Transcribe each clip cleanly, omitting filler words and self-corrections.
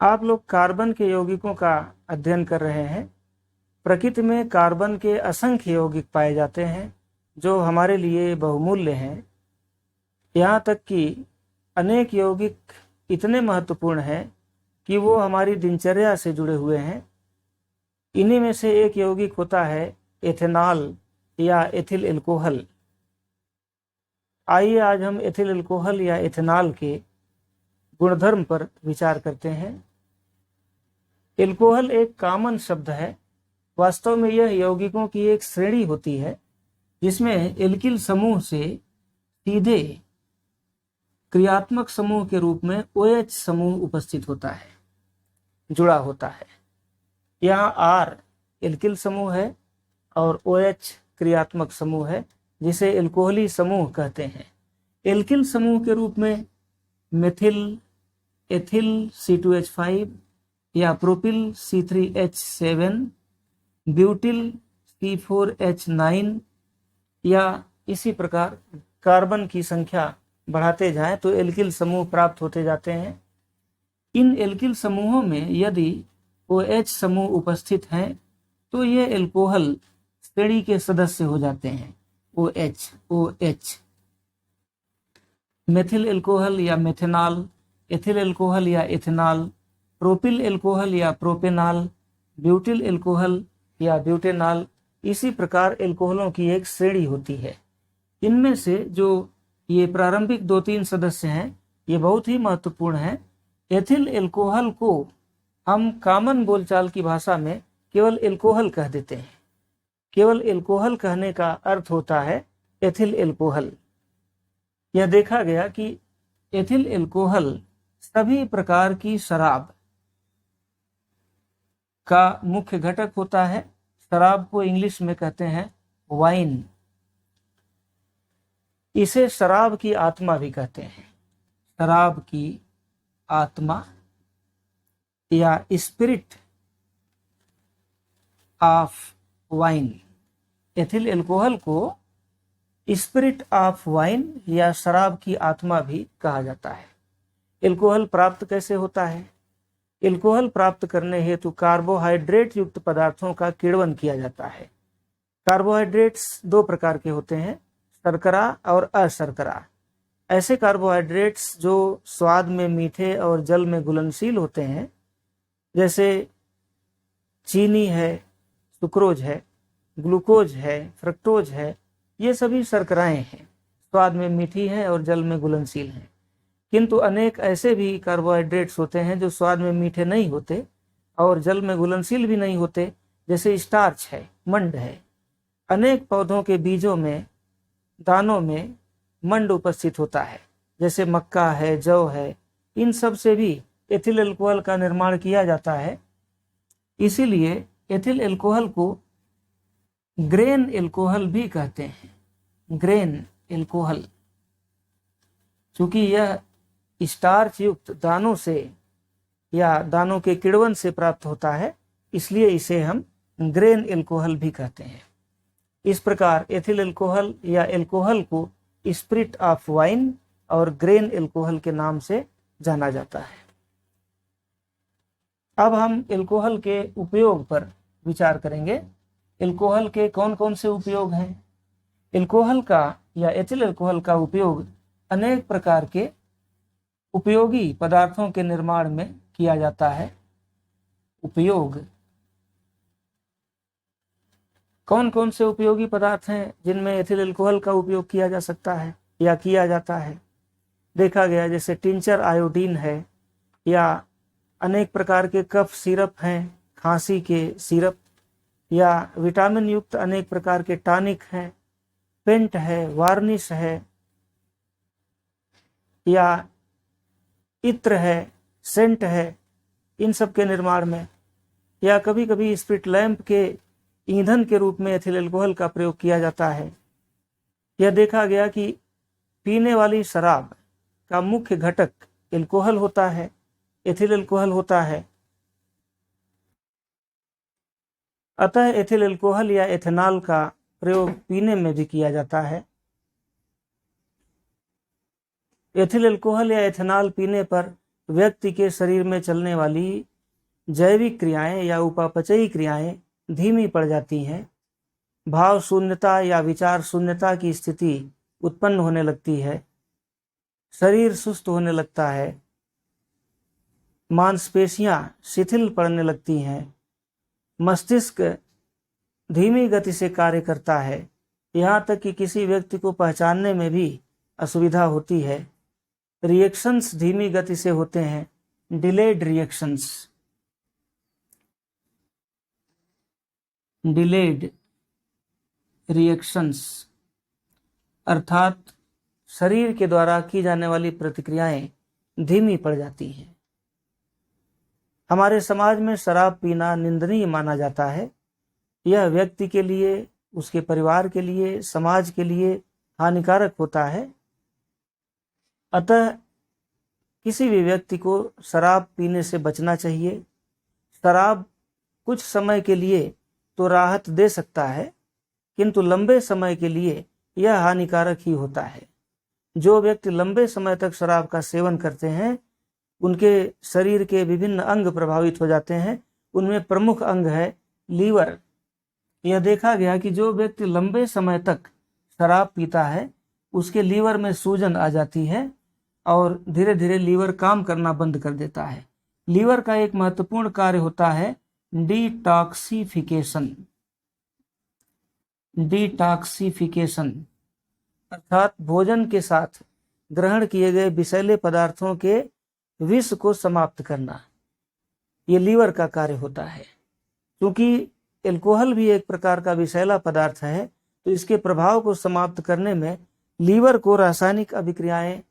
आप लोग कार्बन के यौगिकों का अध्ययन कर रहे हैं। प्रकृति में कार्बन के असंख्य यौगिक पाए जाते हैं जो हमारे लिए बहुमूल्य हैं। यहाँ तक कि अनेक यौगिक इतने महत्वपूर्ण हैं कि वो हमारी दिनचर्या से जुड़े हुए हैं। इन्हीं में से एक यौगिक होता है एथेनॉल या एथिल एल्कोहल। आइए आज हम एथिल एल्कोहल या एथेनॉल के गुणधर्म पर विचार करते हैं। एल्कोहल एक कॉमन शब्द है। वास्तव में यह यौगिकों की एक श्रेणी होती है जिसमें एल्किल समूह से सीधे क्रियात्मक समूह के रूप में OH समूह उपस्थित होता है, जुड़ा होता है। यहाँ R एल्किल समूह है और OH क्रियात्मक समूह है जिसे एल्कोहली समूह कहते हैं। एल्किल समूह के रूप में मेथिल, एथिल C2H5 या प्रोपिल C3H7, ब्यूटिल C4H9 या इसी प्रकार कार्बन की संख्या बढ़ाते जाएं तो एल्किल समूह प्राप्त होते जाते हैं। इन एल्किल समूहों में यदि OH समूह उपस्थित हैं तो ये एल्कोहल श्रेणी के सदस्य हो जाते हैं। OH मेथिल एल्कोहल या मेथेनॉल, एथिल एल्कोहल या एथेनॉल, प्रोपिल एल्कोहल या प्रोपेनॉल, ब्यूटिल एल्कोहल या ब्यूटेनॉल, इसी प्रकार एल्कोहलों की एक श्रेणी होती है। इनमें से जो ये प्रारंभिक 2-3 सदस्य हैं ये बहुत ही महत्वपूर्ण हैं। एथिल एल्कोहल को हम कॉमन बोलचाल की भाषा में केवल एल्कोहल कह देते हैं। केवल एल्कोहल कहने का अर्थ होता है एथिल एल्कोहल। यह देखा गया कि एथिल एल्कोहल सभी प्रकार की शराब का मुख्य घटक होता है। शराब को इंग्लिश में कहते हैं वाइन। इसे शराब की आत्मा भी कहते हैं। शराब की आत्मा या spirit of wine. Ethyl alcohol को स्पिरिट ऑफ वाइन या शराब की आत्मा भी कहा जाता है। एल्कोहल प्राप्त कैसे होता है? एल्कोहल प्राप्त करने हेतु कार्बोहाइड्रेट युक्त पदार्थों का किण्वन किया जाता है। कार्बोहाइड्रेट्स 2 प्रकार के होते हैं, शर्करा और अशर्करा। ऐसे कार्बोहाइड्रेट्स जो स्वाद में मीठे और जल में घुलनशील होते हैं, जैसे चीनी है, सुक्रोज है, ग्लूकोज है, फ्रक्टोज है, ये सभी शर्कराएं हैं, स्वाद में मीठी हैं और जल में घुलनशील हैं। किंतु अनेक ऐसे भी कार्बोहाइड्रेट्स होते हैं जो स्वाद में मीठे नहीं होते और जल में घुलनशील भी नहीं होते, जैसे स्टार्च है, मंड है। अनेक पौधों के बीजों में, दानों में मंड उपस्थित होता है, जैसे मक्का है, जौ है। इन सब से भी एथिल एल्कोहल का निर्माण किया जाता है। इसीलिए एथिल एल्कोहल को ग्रेन एल्कोहल भी कहते हैं। ग्रेन एल्कोहल, चूंकि यह स्टार्च युक्त दानों से या दानों के किण्वन से प्राप्त होता है, इसलिए इसे हम ग्रेन एल्कोहल भी कहते हैं। इस प्रकार एथिल एल्कोहल या एल्कोहल को स्पिरिट ऑफ वाइन और ग्रेन एल्कोहल के नाम से जाना जाता है। अब हम एल्कोहल के उपयोग पर विचार करेंगे। एल्कोहल के कौन कौन से उपयोग हैं? एल्कोहल का या एथिल एल्कोहल का उपयोग अनेक प्रकार के उपयोगी पदार्थों के निर्माण में किया जाता है। उपयोग कौन कौन से उपयोगी पदार्थ हैं जिनमें एथिल एल्कोहल का उपयोग किया जा सकता है या किया जाता है? देखा गया जैसे टिंचर आयोडीन है, या अनेक प्रकार के कफ सिरप हैं, खांसी के सिरप, या विटामिन युक्त अनेक प्रकार के टॉनिक हैं, पेंट है, वार्निश है, या इत्र है, सेंट है, इन सब के निर्माण में, या कभी कभी स्पिरिट लैंप के ईंधन के रूप में एथिल एल्कोहल का प्रयोग किया जाता है। यह देखा गया कि पीने वाली शराब का मुख्य घटक एल्कोहल होता है, एथिल एल्कोहल होता है। अतः एथिल एल्कोहल या एथेनॉल का प्रयोग पीने में भी किया जाता है। एथिल एल्कोहल या एथेनॉल पीने पर व्यक्ति के शरीर में चलने वाली जैविक क्रियाएं या उपापचयी क्रियाएं धीमी पड़ जाती हैं, भाव शून्यता या विचार शून्यता की स्थिति उत्पन्न होने लगती है, शरीर सुस्त होने लगता है, मांसपेशियां शिथिल पड़ने लगती हैं, मस्तिष्क धीमी गति से कार्य करता है, यहाँ तक कि किसी व्यक्ति को पहचानने में भी असुविधा होती है। रिएक्शंस धीमी गति से होते हैं, डिलेड रिएक्शंस, डिलेड रिएक्शंस अर्थात शरीर के द्वारा की जाने वाली प्रतिक्रियाएं धीमी पड़ जाती हैं। हमारे समाज में शराब पीना निंदनीय माना जाता है। यह व्यक्ति के लिए, उसके परिवार के लिए, समाज के लिए हानिकारक होता है। अतः किसी भी व्यक्ति को शराब पीने से बचना चाहिए। शराब कुछ समय के लिए तो राहत दे सकता है, किंतु लंबे समय के लिए यह हानिकारक ही होता है। जो व्यक्ति लंबे समय तक शराब का सेवन करते हैं, उनके शरीर के विभिन्न अंग प्रभावित हो जाते हैं। उनमें प्रमुख अंग है लीवर। यह देखा गया कि जो व्यक्ति लंबे समय तक शराब पीता है, उसके लीवर में सूजन आ जाती है और धीरे धीरे लीवर काम करना बंद कर देता है। लीवर का एक महत्वपूर्ण कार्य होता है डिटॉक्सिफिकेशन। डिटॉक्सिफिकेशन अर्थात भोजन के साथ ग्रहण किए गए विषैले पदार्थों के विष को समाप्त करना। ये लीवर का कार्य होता है। क्योंकि एल्कोहल भी एक प्रकार का विषैला पदार्थ है, तो इसके प्रभाव को समाप्त करने में लीवर को रासायनिक अभिक्रियाएं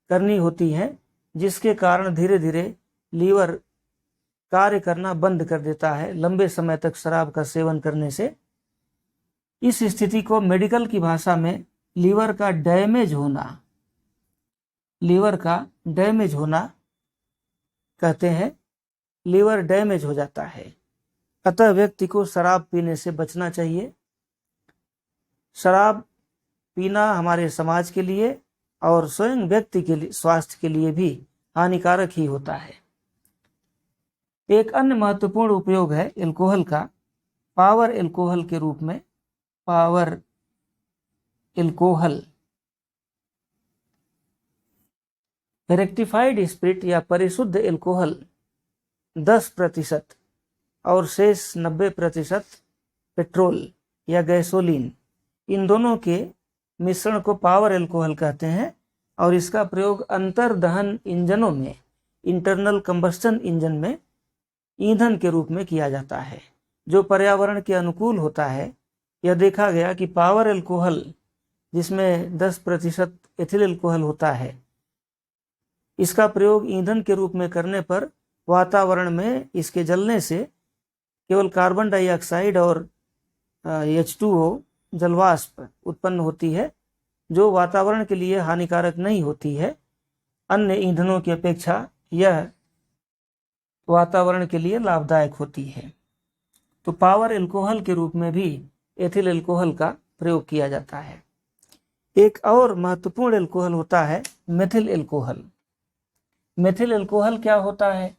करनी होती हैं, जिसके कारण धीरे धीरे लीवर कार्य करना बंद कर देता है लंबे समय तक शराब का सेवन करने से। इस स्थिति को मेडिकल की भाषा में लीवर का डैमेज होना, लीवर का डैमेज होना कहते हैं। लीवर डैमेज हो जाता है। अतः व्यक्ति को शराब पीने से बचना चाहिए। शराब पीना हमारे समाज के लिए और स्वयं व्यक्ति के लिए, स्वास्थ्य के लिए भी हानिकारक ही होता है। एक अन्य महत्वपूर्ण उपयोग है एल्कोहल का, पावर एल्कोहल के रूप में। पावर एल्कोहल रेक्टिफाइड स्पिरिट या परिशुद्ध एल्कोहल 10% और शेष 90% पेट्रोल या गैसोलीन, इन दोनों के मिश्रण को पावर एल्कोहल कहते हैं। और इसका प्रयोग अंतर्दहन इंजनों में, इंटरनल कंबस्टन इंजन में ईंधन के रूप में किया जाता है, जो पर्यावरण के अनुकूल होता है। यह देखा गया कि पावर एल्कोहल, जिसमें 10% एथिल एल्कोहल होता है, इसका प्रयोग ईंधन के रूप में करने पर वातावरण में इसके जलने से केवल कार्बन डाइऑक्साइड और H2O जलवाष्प उत्पन्न होती है, जो वातावरण के लिए हानिकारक नहीं होती है। अन्य ईंधनों की अपेक्षा यह वातावरण के लिए लाभदायक होती है। तो पावर एल्कोहल के रूप में भी एथिल एल्कोहल का प्रयोग किया जाता है। एक और महत्वपूर्ण एल्कोहल होता है मेथिल एल्कोहल। मेथिल एल्कोहल क्या होता है,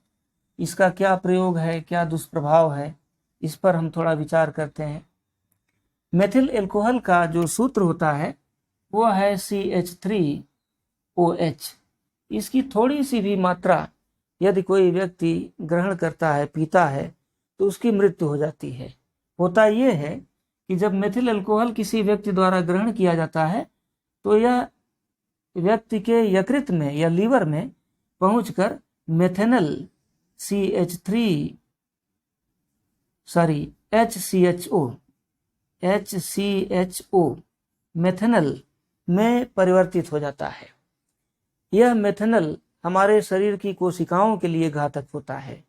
इसका क्या प्रयोग है, क्या दुष्प्रभाव है, इस पर हम थोड़ा विचार करते हैं। मेथिल एल्कोहल का जो सूत्र होता है वो है CH3OH। इसकी थोड़ी सी भी मात्रा यदि कोई व्यक्ति ग्रहण करता है, पीता है, तो उसकी मृत्यु हो जाती है। होता यह है कि जब मेथिल एल्कोहल किसी व्यक्ति द्वारा ग्रहण किया जाता है, तो यह व्यक्ति के यकृत में या लीवर में पहुंचकर मेथेनल HCHO मेथेनल में परिवर्तित हो जाता है। यह मेथेनल हमारे शरीर की कोशिकाओं के लिए घातक होता है।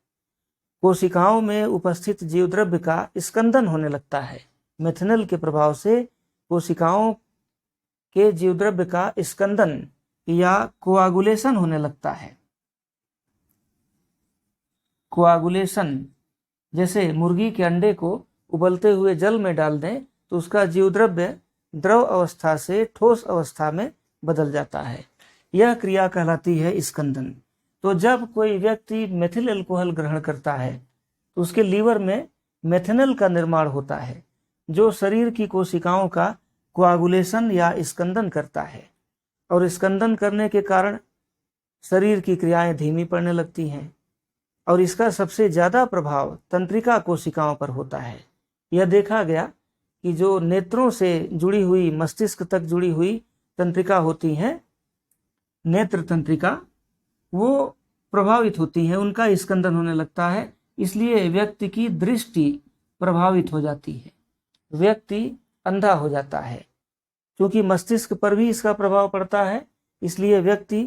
कोशिकाओं में उपस्थित जीवद्रव्य का स्कंदन होने लगता है। मेथेनल के प्रभाव से कोशिकाओं के जीवद्रव्य का स्कंदन या कोआगुलेशन होने लगता है। कोआगुलेशन, जैसे मुर्गी के अंडे को उबलते हुए जल में डाल दें तो उसका जीवद्रव्य द्रव अवस्था से ठोस अवस्था में बदल जाता है। यह क्रिया कहलाती है स्कंदन। तो जब कोई व्यक्ति मेथिल अल्कोहल ग्रहण करता है तो उसके लीवर में मेथेनॉल का निर्माण होता है, जो शरीर की कोशिकाओं का कोआगुलेशन या स्कंदन करता है, और स्कंदन करने के कारण शरीर की क्रियाएं धीमी पड़ने लगती हैं, और इसका सबसे ज़्यादा प्रभाव तंत्रिका कोशिकाओं पर होता है। यह देखा गया कि जो नेत्रों से जुड़ी हुई, मस्तिष्क तक जुड़ी हुई तंत्रिका होती हैं, नेत्र तंत्रिका, वो प्रभावित होती हैं, उनका स्कंदन होने लगता है। इसलिए व्यक्ति की दृष्टि प्रभावित हो जाती है, व्यक्ति अंधा हो जाता है। क्योंकि मस्तिष्क पर भी इसका प्रभाव पड़ता है, इसलिए व्यक्ति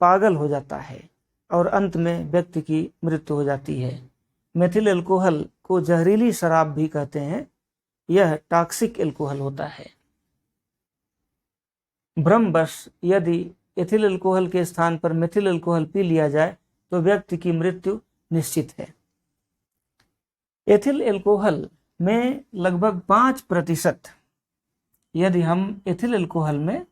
पागल हो जाता है और अंत में व्यक्ति की मृत्यु हो जाती है। मेथिल अल्कोहल को जहरीली शराब भी कहते हैं। यह टॉक्सिक अल्कोहल होता है। भ्रमवश यदि एथिल अल्कोहल के स्थान पर मेथिल अल्कोहल पी लिया जाए तो व्यक्ति की मृत्यु निश्चित है। एथिल अल्कोहल में लगभग 5%, यदि हम एथिल अल्कोहल में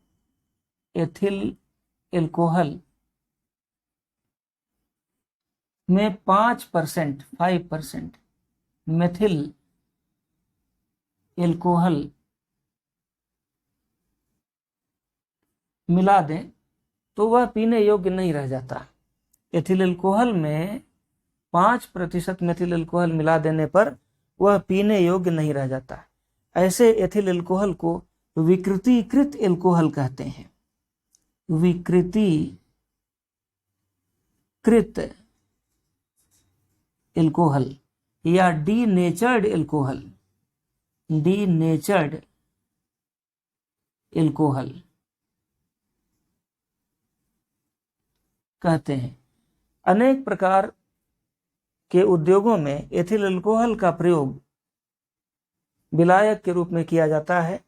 5% मेथिल अल्कोहल मिला दें तो वह पीने योग्य नहीं रह जाता। एथिल अल्कोहल में 5% मेथिल अल्कोहल मिला देने पर वह पीने योग्य नहीं रह जाता। ऐसे एथिल अल्कोहल को विकृतीकृत अल्कोहल कहते हैं। विकृतीकृत अल्कोहल या डीनेचर्ड अल्कोहल कहते हैं। अनेक प्रकार के उद्योगों में एथिल अल्कोहल का प्रयोग विलायक के रूप में किया जाता है।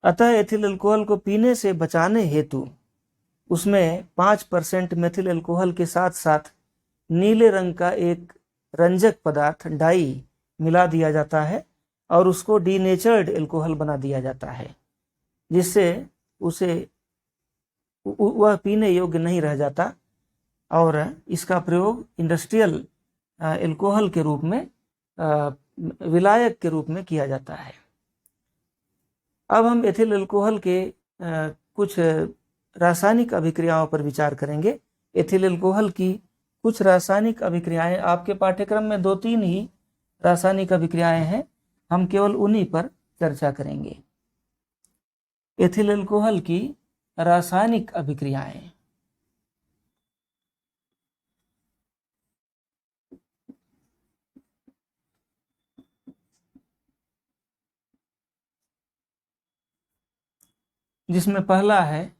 अतः एथिल अल्कोहल को पीने से बचाने हेतु उसमें 5% मेथिल अल्कोहल के साथ साथ नीले रंग का एक रंजक पदार्थ डाई मिला दिया जाता है और उसको डीनेचर्ड अल्कोहल बना दिया जाता है, जिससे वह पीने योग्य नहीं रह जाता और इसका प्रयोग इंडस्ट्रियल अल्कोहल के रूप में, विलायक के रूप में किया जाता है। अब हम एथिल अल्कोहल के कुछ रासायनिक अभिक्रियाओं पर विचार करेंगे। एथिल अल्कोहल की कुछ रासायनिक अभिक्रियाएं, आपके पाठ्यक्रम में 2-3 ही रासायनिक अभिक्रियाएं हैं, हम केवल उन्हीं पर चर्चा करेंगे। एथिल अल्कोहल की रासायनिक अभिक्रियाएं। जिसमें पहला है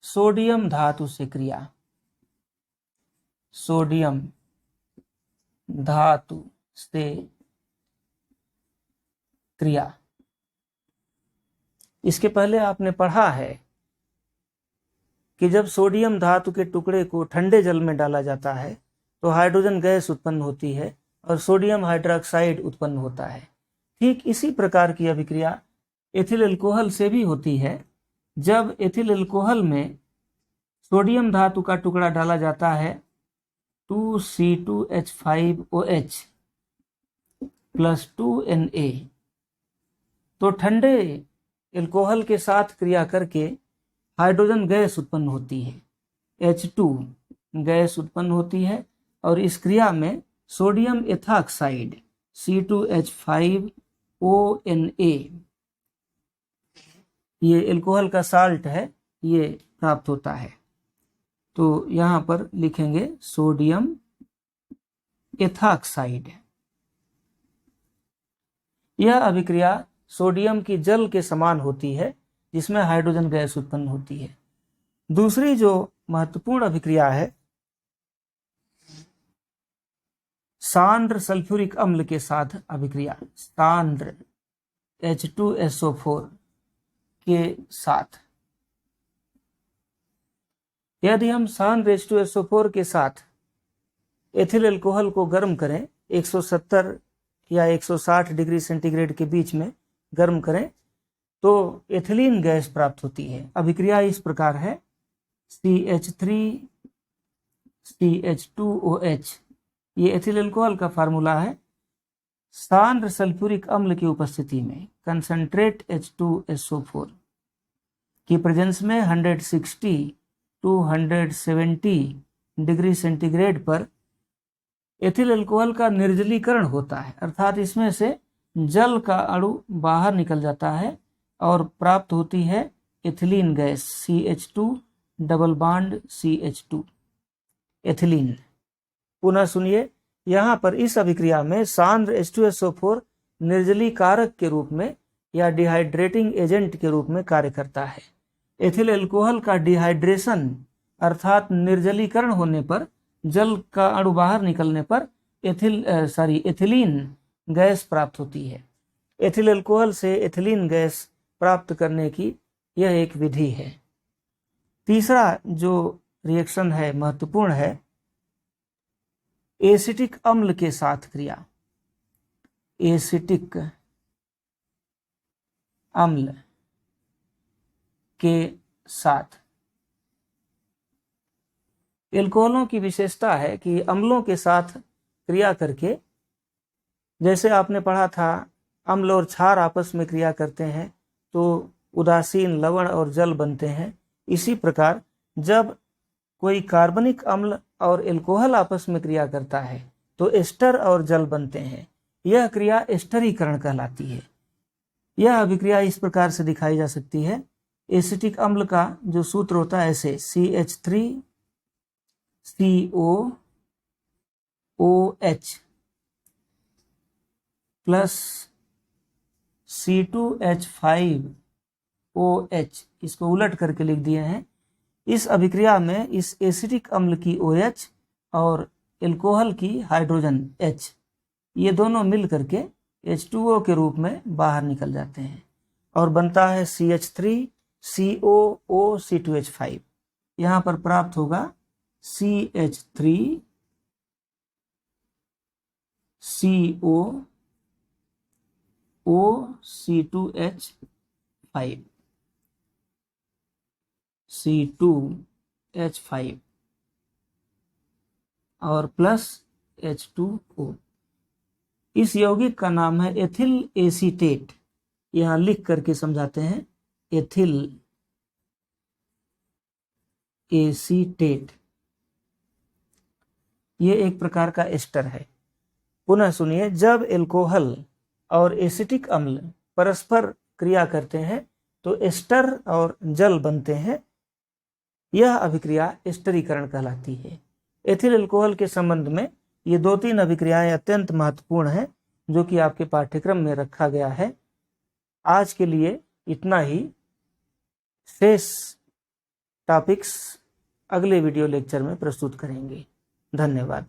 सोडियम धातु से क्रिया। सोडियम धातु से क्रिया। इसके पहले आपने पढ़ा है कि जब सोडियम धातु के टुकड़े को ठंडे जल में डाला जाता है तो हाइड्रोजन गैस उत्पन्न होती है और सोडियम हाइड्रोक्साइड उत्पन्न होता है। ठीक इसी प्रकार की अभिक्रिया एथिल अल्कोहल से भी होती है। जब एथिल अल्कोहल में सोडियम धातु का टुकड़ा डाला जाता है 2C2H5OH + 2Na, तो ठंडे अल्कोहल के साथ क्रिया करके हाइड्रोजन गैस उत्पन्न होती है, H2 गैस उत्पन्न होती है और इस क्रिया में सोडियम एथॉक्साइड C2H5ONa, ये अल्कोहल का साल्ट है, ये प्राप्त होता है। तो यहाँ पर लिखेंगे सोडियम एथॉक्साइड। यह अभिक्रिया सोडियम की जल के समान होती है जिसमें हाइड्रोजन गैस उत्पन्न होती है। दूसरी जो महत्वपूर्ण अभिक्रिया है सांद्र सल्फ्यूरिक अम्ल के साथ अभिक्रिया, सांद्र H2SO4 के साथ। यदि हम सांद्र H2SO4 के साथ एथिल अल्कोहल को गर्म करें, 170 या 160 डिग्री सेंटीग्रेड के बीच में गर्म करें, तो एथिलीन गैस प्राप्त होती है। अभिक्रिया इस प्रकार है CH3 CH2OH, ये एथिल अल्कोहल का फार्मूला है। सांद्र सल्फ्यूरिक अम्ल की उपस्थिति में कंसंट्रेट H2SO4 की प्रेजेंस में 160 to 170 डिग्री सेंटीग्रेड पर एथिल अल्कोहल का निर्जलीकरण होता है, अर्थात इसमें से जल का अणु बाहर निकल जाता है और प्राप्त होती है ethylene gas CH2 double bond CH2 ethylene. पुनः सुनिए, यहाँ पर इस अभिक्रिया में सांद्र H2SO4 निर्जलीकारक के रूप में या डिहाइड्रेटिंग एजेंट के रूप में कार्य करता है। एथिल अल्कोहल का डिहाइड्रेशन अर्थात निर्जलीकरण होने पर, जल का अणु बाहर निकलने पर एथिलीन गैस प्राप्त होती है। एथिल अल्कोहल से एथिलीन गैस प्राप्त करने की यह एक विधि है। तीसरा जो रिएक्शन है महत्वपूर्ण है, एसिटिक अम्ल के साथ क्रिया। एसिटिक अम्ल के साथ एल्कोहलों की विशेषता है कि अम्लों के साथ क्रिया करके, जैसे आपने पढ़ा था अम्ल और क्षार आपस में क्रिया करते हैं तो उदासीन लवण और जल बनते हैं, इसी प्रकार जब कोई कार्बनिक अम्ल और एल्कोहल आपस में क्रिया करता है तो एस्टर और जल बनते हैं। यह क्रिया एस्टरीकरण कहलाती है। यह अभिक्रिया इस प्रकार से दिखाई जा सकती है। एसिटिक अम्ल का जो सूत्र होता है ऐसे CH3COOH प्लस C2H5OH, इसको उलट करके लिख दिए हैं। इस अभिक्रिया में इस एसिटिक अम्ल की OH और एल्कोहल की हाइड्रोजन H, ये दोनों मिल करके H2O के रूप में बाहर निकल जाते हैं और बनता है CH3COOC2H5। यहाँ पर प्राप्त होगा CH3COOC2H5 C2H5 और प्लस H2O। इस यौगिक का नाम है एथिल एसीटेट। यहाँ लिख करके समझाते हैं, एथिल एसीटेट, ये एक प्रकार का एस्टर है। पुनः सुनिए, जब एल्कोहल और एसिटिक अम्ल परस्पर क्रिया करते हैं तो एस्टर और जल बनते हैं। यह अभिक्रिया एस्टरीकरण कहलाती है। एथिल अल्कोहल के संबंध में ये 2-3 अभिक्रियाएं अत्यंत महत्वपूर्ण हैं जो कि आपके पाठ्यक्रम में रखा गया है। आज के लिए इतना ही। शेष टॉपिक्स अगले वीडियो लेक्चर में प्रस्तुत करेंगे। धन्यवाद।